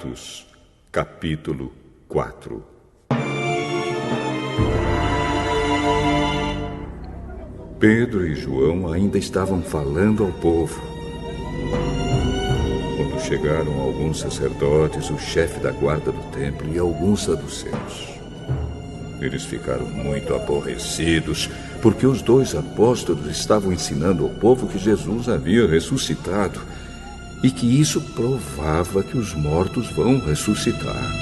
Atos, capítulo 4. Pedro e João ainda estavam falando ao povo quando chegaram alguns sacerdotes, o chefe da guarda do templo e alguns saduceus. Eles ficaram muito aborrecidos porque os 2 apóstolos estavam ensinando ao povo que Jesus havia ressuscitado e que isso provava que os mortos vão ressuscitar.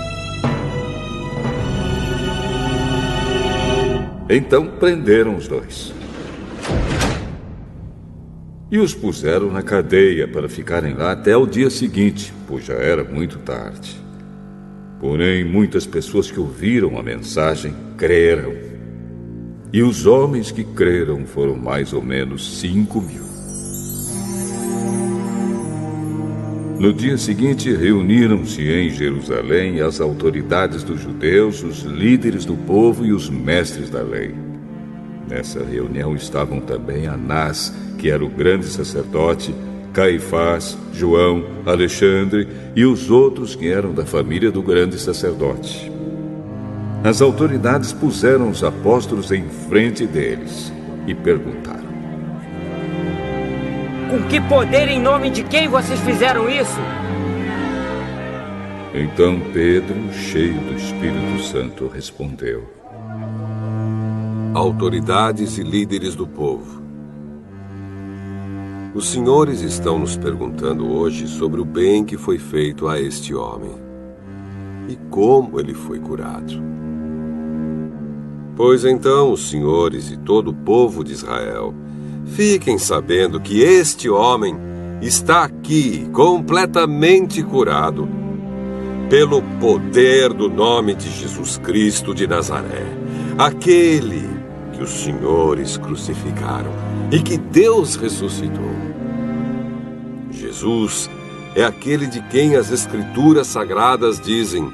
Então prenderam os 2 e os puseram na cadeia para ficarem lá até o dia seguinte, pois já era muito tarde. Porém, muitas pessoas que ouviram a mensagem creram. E os homens que creram foram mais ou menos 5.000. No dia seguinte, reuniram-se em Jerusalém as autoridades dos judeus, os líderes do povo e os mestres da lei. Nessa reunião estavam também Anás, que era o grande sacerdote, Caifás, João, Alexandre e os outros que eram da família do grande sacerdote. As autoridades puseram os apóstolos em frente deles e perguntaram: Com que poder, em nome de quem vocês fizeram isso? Então Pedro, cheio do Espírito Santo, respondeu: Autoridades e líderes do povo, os senhores estão nos perguntando hoje sobre o bem que foi feito a este homem e como ele foi curado. Pois então os senhores e todo o povo de Israel fiquem sabendo que este homem está aqui completamente curado pelo poder do nome de Jesus Cristo de Nazaré, aquele que os senhores crucificaram e que Deus ressuscitou. Jesus é aquele de quem as Escrituras Sagradas dizem: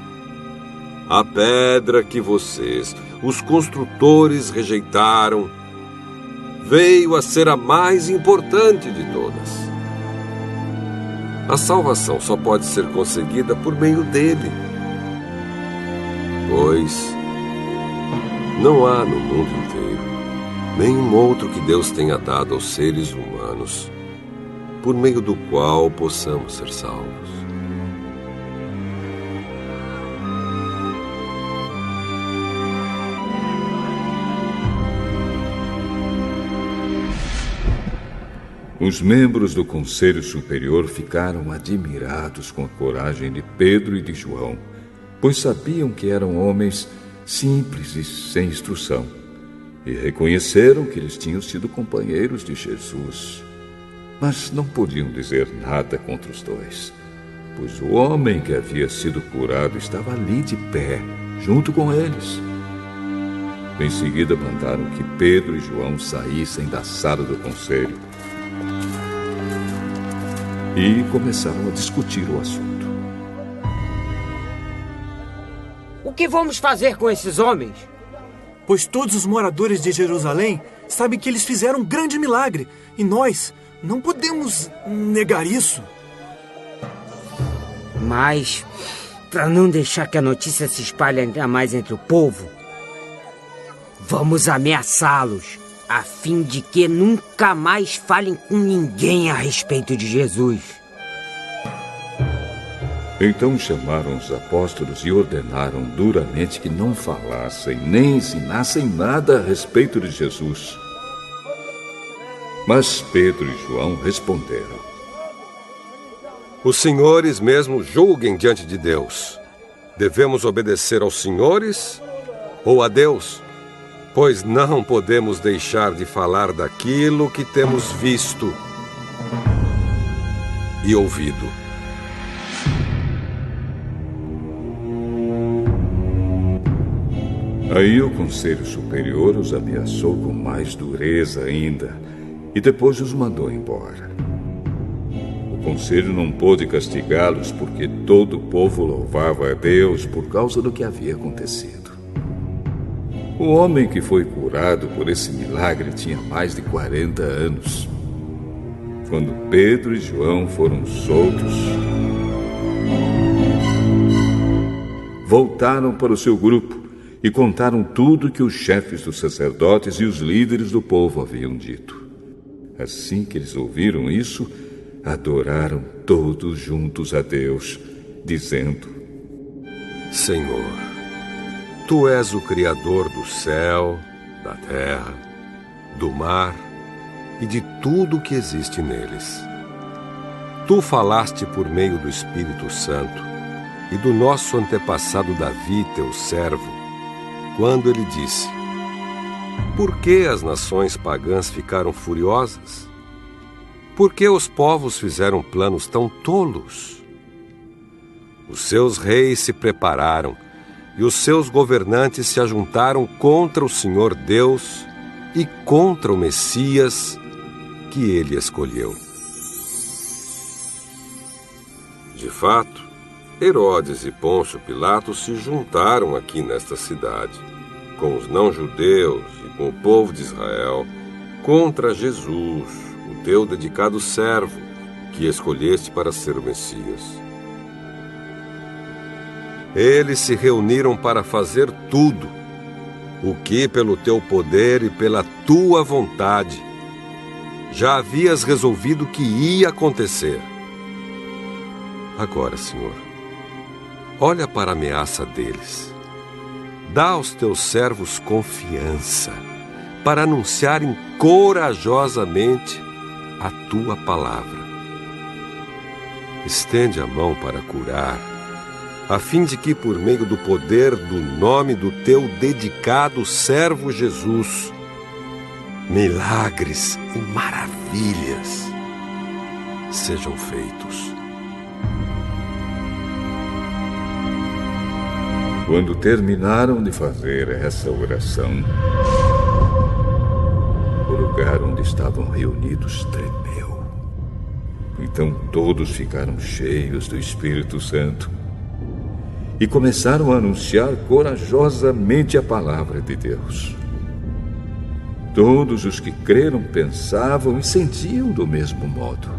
a pedra que vocês, os construtores, rejeitaram, veio a ser a mais importante de todas. A salvação só pode ser conseguida por meio dele, pois não há no mundo inteiro nenhum outro que Deus tenha dado aos seres humanos por meio do qual possamos ser salvos. Os membros do Conselho Superior ficaram admirados com a coragem de Pedro e de João, pois sabiam que eram homens simples e sem instrução, e reconheceram que eles tinham sido companheiros de Jesus. Mas não podiam dizer nada contra os 2, pois o homem que havia sido curado estava ali de pé, junto com eles. Em seguida mandaram que Pedro e João saíssem da sala do conselho e começaram a discutir o assunto. O que vamos fazer com esses homens? Pois todos os moradores de Jerusalém sabem que eles fizeram um grande milagre, e nós não podemos negar isso. Mas, para não deixar que a notícia se espalhe ainda mais entre o povo, vamos ameaçá-los, a fim de que nunca mais falem com ninguém a respeito de Jesus. Então chamaram os apóstolos e ordenaram duramente que não falassem nem ensinassem nada a respeito de Jesus. Mas Pedro e João responderam: os senhores mesmo julguem diante de Deus. Devemos obedecer aos senhores ou a Deus? Pois não podemos deixar de falar daquilo que temos visto e ouvido. Aí o Conselho Superior os ameaçou com mais dureza ainda e depois os mandou embora. O Conselho não pôde castigá-los porque todo o povo louvava a Deus por causa do que havia acontecido. O homem que foi curado por esse milagre tinha mais de 40 anos. Quando Pedro e João foram soltos, voltaram para o seu grupo e contaram tudo que os chefes dos sacerdotes e os líderes do povo haviam dito. Assim que eles ouviram isso, adoraram todos juntos a Deus, dizendo: Senhor, Tu és o Criador do céu, da terra, do mar e de tudo o que existe neles. Tu falaste por meio do Espírito Santo e do nosso antepassado Davi, teu servo, quando ele disse: Por que as nações pagãs ficaram furiosas? Por que os povos fizeram planos tão tolos? Os seus reis se prepararam e os seus governantes se ajuntaram contra o Senhor Deus e contra o Messias que ele escolheu. De fato, Herodes e Pôncio Pilatos se juntaram aqui nesta cidade, com os não-judeus e com o povo de Israel, contra Jesus, o teu dedicado servo, que escolheste para ser o Messias. Eles se reuniram para fazer tudo, o que pelo teu poder e pela tua vontade já havias resolvido que ia acontecer. Agora, Senhor, olha para a ameaça deles. Dá aos teus servos confiança para anunciarem corajosamente a tua palavra. Estende a mão para curar, a fim de que, por meio do poder do nome do teu dedicado servo Jesus, milagres e maravilhas sejam feitos. Quando terminaram de fazer essa oração, o lugar onde estavam reunidos tremeu. Então todos ficaram cheios do Espírito Santo e começaram a anunciar corajosamente a palavra de Deus. Todos os que creram pensavam e sentiam do mesmo modo.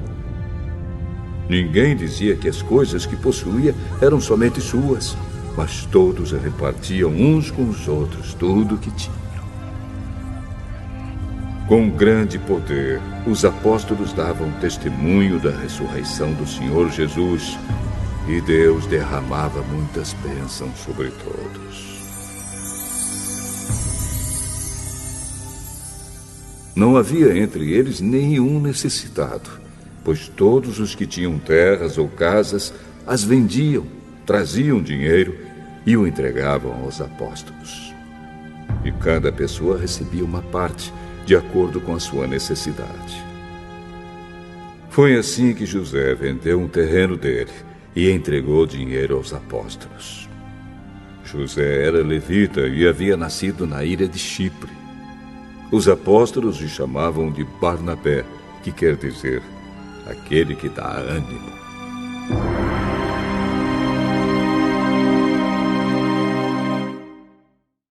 Ninguém dizia que as coisas que possuía eram somente suas, mas todos repartiam uns com os outros tudo o que tinham. Com grande poder, os apóstolos davam testemunho da ressurreição do Senhor Jesus, e Deus derramava muitas bênçãos sobre todos. Não havia entre eles nenhum necessitado, pois todos os que tinham terras ou casas as vendiam, traziam dinheiro e o entregavam aos apóstolos. E cada pessoa recebia uma parte, de acordo com a sua necessidade. Foi assim que José vendeu um terreno dele e entregou dinheiro aos apóstolos. José era levita e havia nascido na ilha de Chipre. Os apóstolos o chamavam de Barnabé, que quer dizer aquele que dá ânimo.